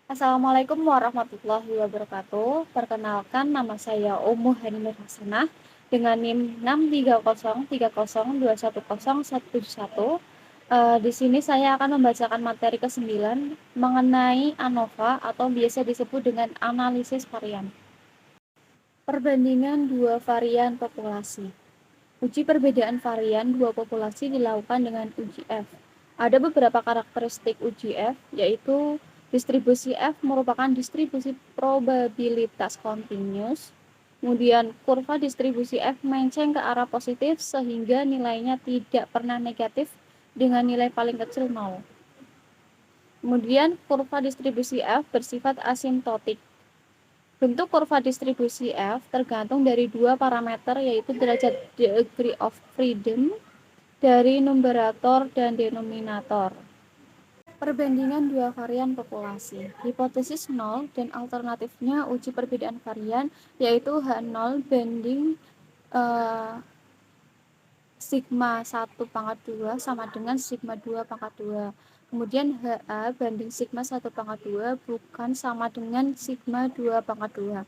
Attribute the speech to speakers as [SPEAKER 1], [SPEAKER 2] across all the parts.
[SPEAKER 1] Assalamualaikum warahmatullahi wabarakatuh. Perkenalkan, nama saya Umuh Hanimur Hasanah dengan NIM 63030210171. Di sini saya akan membacakan materi ke-9 mengenai ANOVA atau biasa disebut dengan analisis varian. Perbandingan dua varian populasi. Uji perbedaan varian dua populasi dilakukan dengan uji F. Ada beberapa karakteristik uji F, yaitu distribusi F merupakan distribusi probabilitas kontinus. Kemudian kurva distribusi F menceng ke arah positif sehingga nilainya tidak pernah negatif dengan nilai paling kecil 0. Kemudian kurva distribusi F bersifat asimptotik. Bentuk kurva distribusi F tergantung dari dua parameter, yaitu derajat degree of freedom dari numerator dan denominator. Perbandingan dua varian populasi. Hipotesis 0 dan alternatifnya uji perbedaan varian, yaitu H0 banding sigma 1 pangkat 2 sama dengan sigma 2 pangkat 2. Kemudian HA banding sigma 1 pangkat 2 bukan sama dengan sigma 2 pangkat 2.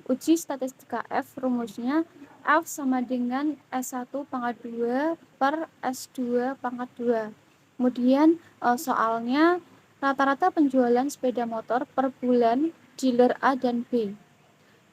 [SPEAKER 1] Uji statistika F, rumusnya F sama dengan S1 pangkat 2 per S2 pangkat 2. Kemudian soalnya rata-rata penjualan sepeda motor per bulan dealer A dan B.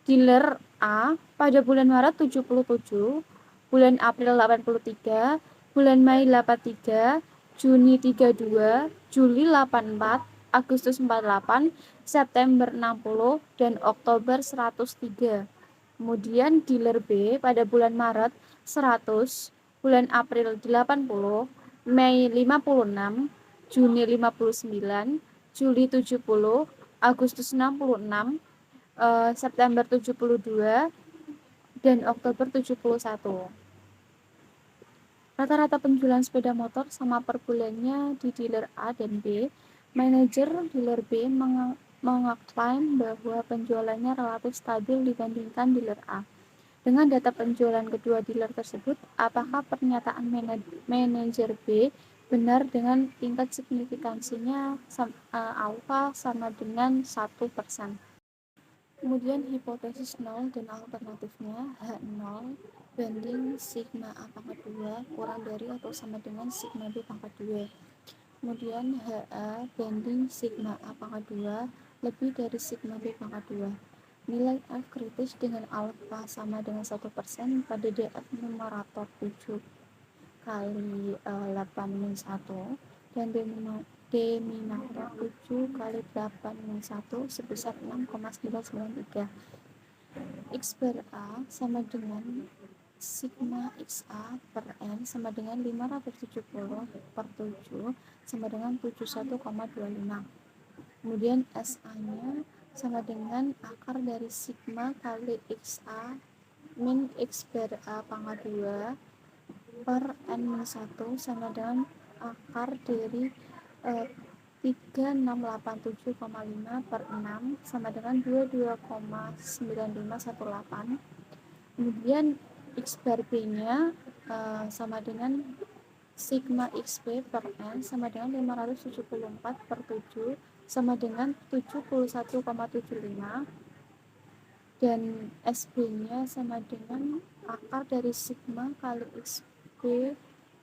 [SPEAKER 1] Dealer A pada bulan Maret 77, bulan April 83, bulan Mei 83, Juni 32, Juli 84, Agustus 48, September 60, dan Oktober 103. Kemudian dealer B pada bulan Maret 100, bulan April 80, Mei 56, Juni 59, Juli 70, Agustus 66, September 72, dan Oktober 71. Rata-rata penjualan sepeda motor sama per bulannya di dealer A dan B. Manajer dealer B mengeklaim bahwa penjualannya relatif stabil dibandingkan dealer A. Dengan data penjualan kedua dealer tersebut, apakah pernyataan manajer B benar dengan tingkat signifikansinya alfa sama dengan 1%. Kemudian hipotesis 0 dan alternatifnya H0 banding sigma A pangkat 2 kurang dari atau sama dengan sigma B pangkat 2. Kemudian HA banding sigma A pangkat 2 lebih dari sigma B pangkat 2. Nilai F kritis dengan alfa sama dengan 1% pada DF numerator 7 kali 8 min 1 dan denominator 7 kali 8 min 1 sebesar 6,993. X bar A sama dengan sigma XA per N sama dengan 570 per 7 sama dengan 71,25. Kemudian SA-nya sama dengan akar dari sigma kali XA min X bar A pangkat 2 per N-1 sama dengan akar dari 3687,5 per 6 sama dengan 22,9518. Kemudian X bar B nya sama dengan sigma XP per N sama dengan 574 per 7 sama dengan 71,75, dan SB nya sama dengan akar dari sigma kali XB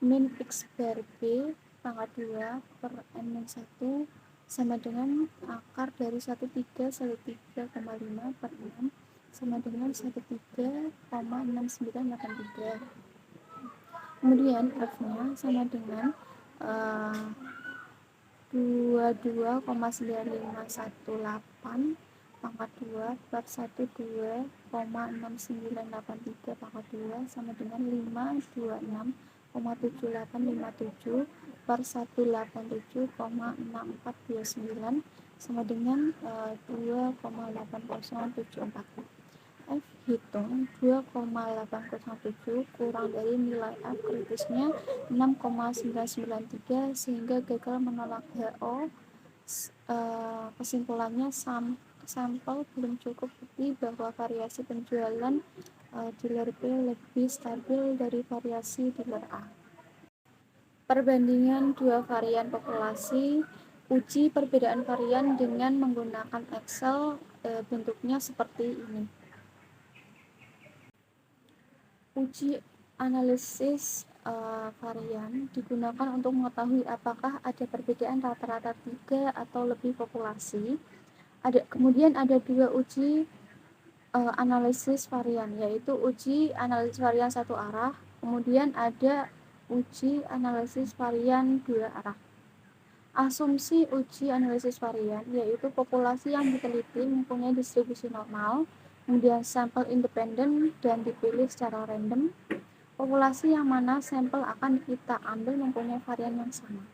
[SPEAKER 1] min X bar B pangkat 2 per N-1 sama dengan akar dari 13,5 per 6 sama dengan 13,6983. Kemudian F-nya sama dengan 22,9518 pangkat 2 per 12,6983 pangkat 2 sama dengan 526,7857 per 187,6429 sama dengan 2,8074. F hitung 2,807 kurang dari nilai F kritisnya 6,993 sehingga gagal menolak HO. Kesimpulannya sampel belum cukup bukti bahwa variasi penjualan dealer B lebih stabil dari variasi dealer A. Perbandingan dua varian populasi. Uji perbedaan varian dengan menggunakan Excel, bentuknya seperti ini. Uji analisis varian digunakan untuk mengetahui apakah ada perbedaan rata-rata 3 atau lebih populasi. Kemudian ada dua uji analisis varian, yaitu uji analisis varian satu arah, kemudian ada uji analisis varian dua arah. Asumsi uji analisis varian yaitu populasi yang diteliti mempunyai distribusi normal, kemudian sampel independen dan dipilih secara random. Populasi yang mana sampel akan kita ambil mempunyai varian yang sama.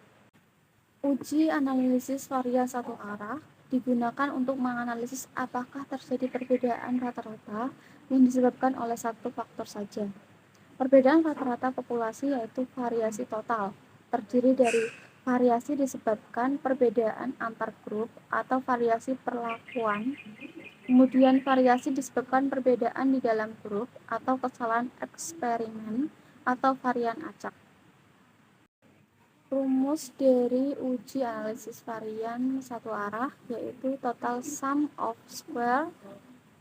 [SPEAKER 1] Uji analisis varian satu arah digunakan untuk menganalisis apakah terjadi perbedaan rata-rata yang disebabkan oleh satu faktor saja. Perbedaan rata-rata populasi yaitu variasi total, terdiri dari variasi disebabkan perbedaan antar grup atau variasi perlakuan, kemudian variasi disebabkan perbedaan di dalam grup atau kesalahan eksperimen atau varian acak. Rumus dari uji analisis varian satu arah yaitu total sum of square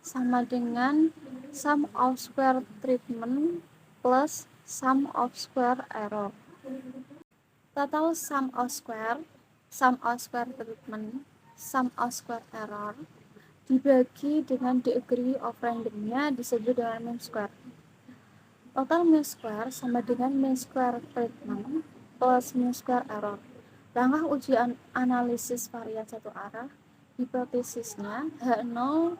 [SPEAKER 1] sama dengan sum of square treatment plus sum of square error. Total sum of square treatment, sum of square error dibagi dengan degree of randomnya disebut dengan mean square. Total mean square sama dengan mean square treatment plus mean square error. Langkah uji analisis varian satu arah, hipotesisnya H0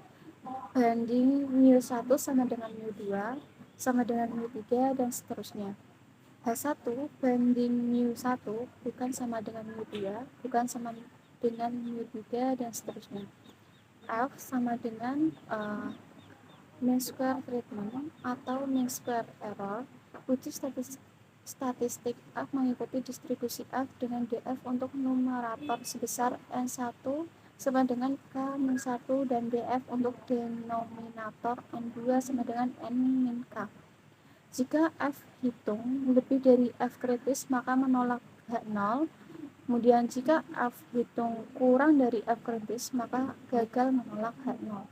[SPEAKER 1] banding mu1 sama dengan mu2 sama dengan mu3 dan seterusnya. H1 banding mu1 bukan sama dengan mu2, bukan sama dengan mu3 dan seterusnya. F sama dengan mean square treatment atau mean square error. Uji statistik F mengikuti distribusi F dengan DF untuk numerator sebesar N1 sama dengan K-1 dan DF untuk denominator N2 sama dengan N-K. Jika F hitung lebih dari F kritis maka menolak H0. Kemudian jika F hitung kurang dari F kritis maka gagal menolak H0.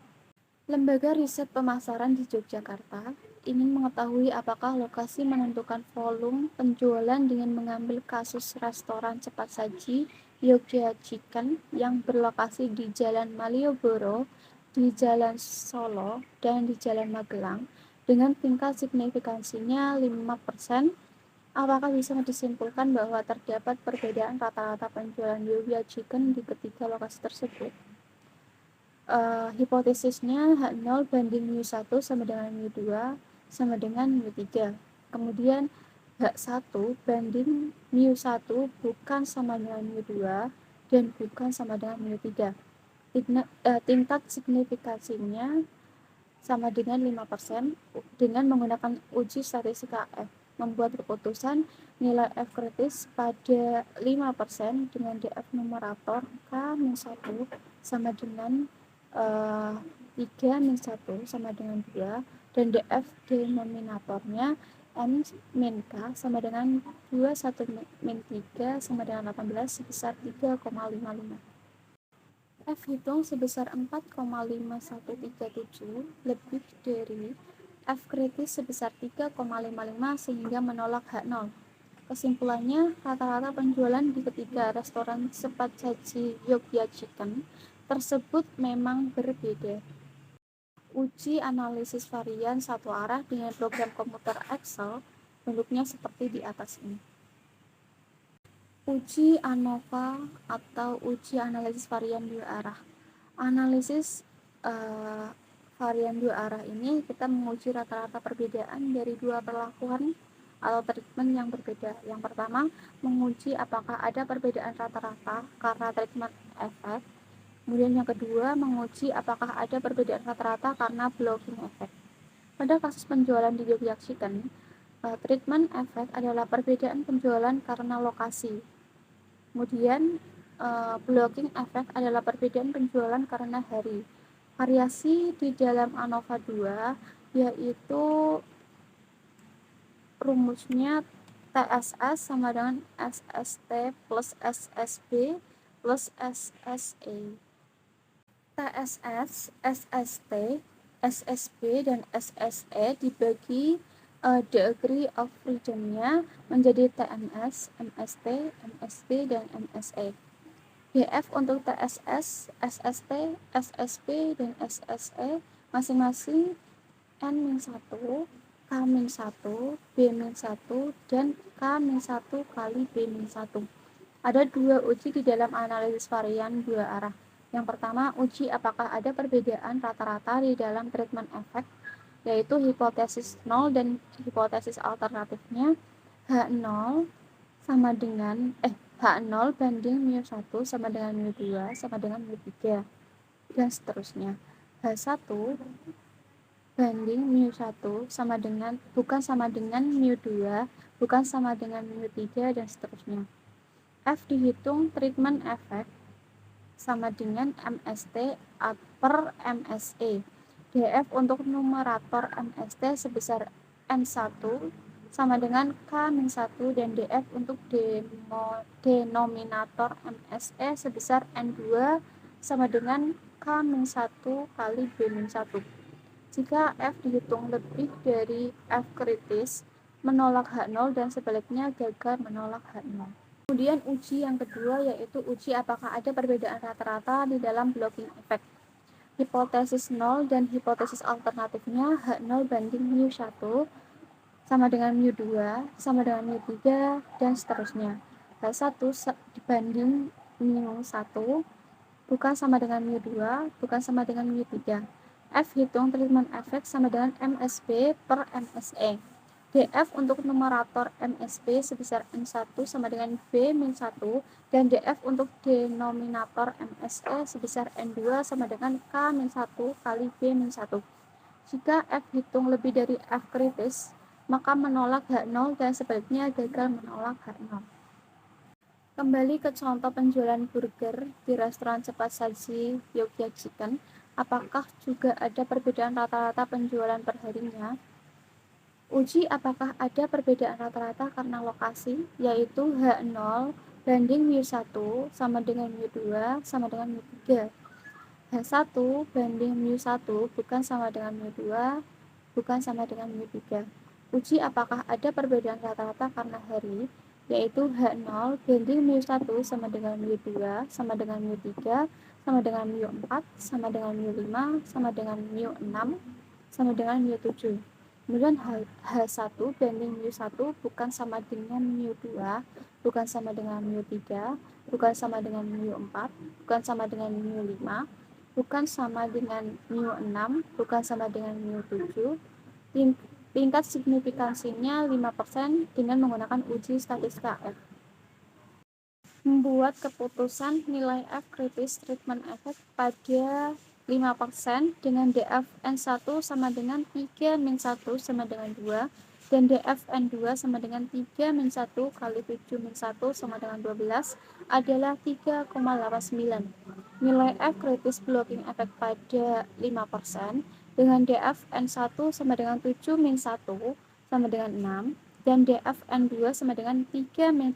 [SPEAKER 1] Lembaga Riset Pemasaran di Yogyakarta ingin mengetahui apakah lokasi menentukan volume penjualan dengan mengambil kasus restoran cepat saji Yogya Chicken yang berlokasi di Jalan Malioboro, di Jalan Solo, dan di Jalan Magelang dengan tingkat signifikansinya 5%. Apakah bisa disimpulkan bahwa terdapat perbedaan rata-rata penjualan Yogya Chicken di ketiga lokasi tersebut? Hipotesisnya H0 banding mu1 sama dengan mu2 sama dengan mu3. Kemudian H1 banding mu1 bukan sama dengan mu2 dan bukan sama dengan mu3. Tingkat signifikansinya sama dengan 5% dengan menggunakan uji statistika F. Membuat keputusan nilai F kritis pada 5% dengan DF numerator K-1 sama dengan 3-1 sama dengan 2 dan DF denominatornya N-K sama dengan 21-3 sama dengan 18 sebesar 3,55. F hitung sebesar 4,5137 lebih dari F kritis sebesar 3,55 sehingga menolak H0. Kesimpulannya, rata-rata penjualan di ketiga restoran cepat saji Yogya Chicken tersebut memang berbeda. Uji analisis varian satu arah dengan program komputer Excel bentuknya seperti di atas ini. Uji ANOVA atau uji analisis varian dua arah. Analisis varian dua arah ini kita menguji rata-rata perbedaan dari dua perlakuan atau treatment yang berbeda. Yang pertama, menguji apakah ada perbedaan rata-rata karena treatment efek. Kemudian yang kedua, menguji apakah ada perbedaan rata-rata karena blocking efek. Pada kasus penjualan di Yogya Chicken, treatment efek adalah perbedaan penjualan karena lokasi. Kemudian blocking efek adalah perbedaan penjualan karena hari. Variasi di dalam ANOVA 2 yaitu rumusnya TSS sama dengan SST plus SSB plus SSE. TSS, SST, SSB, dan SSE dibagi degree of freedom-nya menjadi TMS, MST, MSB, dan MSE. DF untuk TSS, SST, SSB, dan SSE masing-masing N-1, K-1, B-1, dan K-1 kali B-1. Ada dua uji di dalam analisis varian dua arah. Yang pertama, uji apakah ada perbedaan rata-rata di dalam treatment efek, yaitu hipotesis 0 dan hipotesis alternatifnya H0 sama dengan H0 banding mu1 sama dengan mu2 sama dengan mu3 dan seterusnya. H1 banding mu1 sama dengan bukan sama dengan mu2, bukan sama dengan mu3 dan seterusnya. F dihitung treatment efek sama dengan MST per MSE. DF untuk numerator MST sebesar N1 sama dengan K-1 dan DF untuk denominator MSE sebesar N2 sama dengan K-1 kali B-1. Jika F dihitung lebih dari F kritis, menolak H0 dan sebaliknya gagal menolak H0. Kemudian uji yang kedua yaitu uji apakah ada perbedaan rata-rata di dalam blocking effect. Hipotesis 0 dan hipotesis alternatifnya H0 banding mu1 sama dengan mu2 sama dengan mu3 dan seterusnya. H1 dibanding mu1 bukan sama dengan mu2, bukan sama dengan mu3. F hitung treatment effect sama dengan MSB per MSE. DF untuk numerator MSB sebesar N1 sama dengan B-1 dan DF untuk denominator MSE sebesar N2 sama dengan K-1 kali B-1. Jika F hitung lebih dari F kritis, maka menolak H0 dan sebaliknya gagal menolak H0. Kembali ke contoh penjualan burger di restoran cepat saji Yogyakarta Chicken, apakah juga ada perbedaan rata-rata penjualan perharinya? Uji apakah ada perbedaan rata-rata karena lokasi, yaitu H0 banding mu1 sama dengan mu2 sama dengan mu3. H1 banding mu1 bukan sama dengan mu2, bukan sama dengan mu3. Uji apakah ada perbedaan rata-rata karena hari, yaitu H0 banding mu1 sama dengan mu2 sama dengan mu3 sama dengan mu4 sama dengan mu5 sama dengan mu6 sama dengan mu7. Kemudian H1 banding mu1 bukan sama dengan mu2, bukan sama dengan mu3, bukan sama dengan mu4, bukan sama dengan mu5, bukan sama dengan mu6, bukan sama dengan mu7. Tingkat signifikansinya 5% dengan menggunakan uji statistika F. Membuat keputusan nilai F kritis treatment effect pada 5% dengan DF N1 sama dengan 3-1 sama dengan 2 dan DF N2 sama dengan 3-1 kali 7-1 sama dengan 12 adalah 3,89. Nilai F kritis blocking effect pada 5% dengan DF N1 sama dengan 7-1 sama dengan 6 dan DF N2 sama dengan 3-1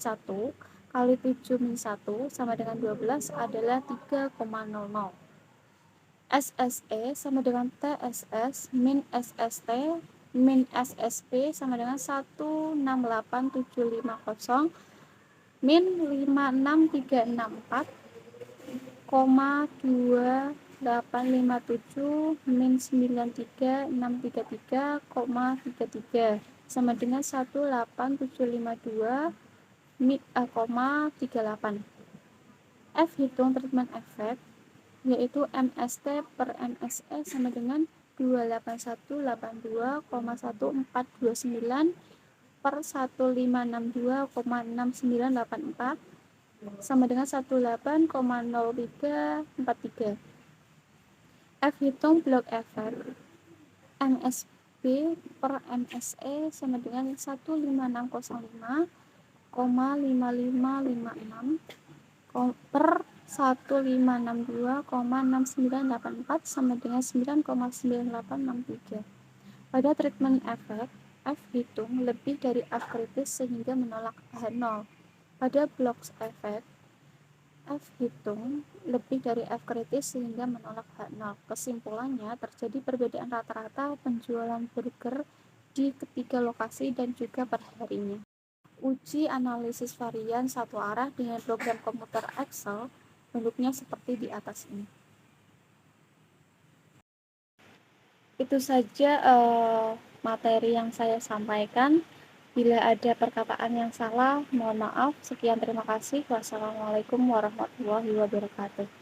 [SPEAKER 1] kali 7-1 sama dengan 12 adalah 3,00. SSE sama dengan TSS min SST min SSP sama dengan 168750 min 56364,2857 min 93633,33 sama dengan 18752 38. F hitung treatment effect yaitu MST per MSE sama dengan 28182,1429 per 1562,6984 sama dengan 18,0343. F hitung block effect MSB per MSE sama dengan 15605,5556 per 1562,6984 sama dengan 9,9863. Pada treatment effect, F hitung lebih dari F kritis sehingga menolak H0. Pada blocks effect, F hitung lebih dari F kritis sehingga menolak H0. Kesimpulannya, terjadi perbedaan rata-rata penjualan burger di ketiga lokasi dan juga per harinya. Uji analisis varian satu arah dengan program komputer Excel, bentuknya seperti di atas ini. Itu saja materi yang saya sampaikan. Bila ada perkataan yang salah, mohon maaf. Sekian, terima kasih. Wassalamualaikum warahmatullahi wabarakatuh.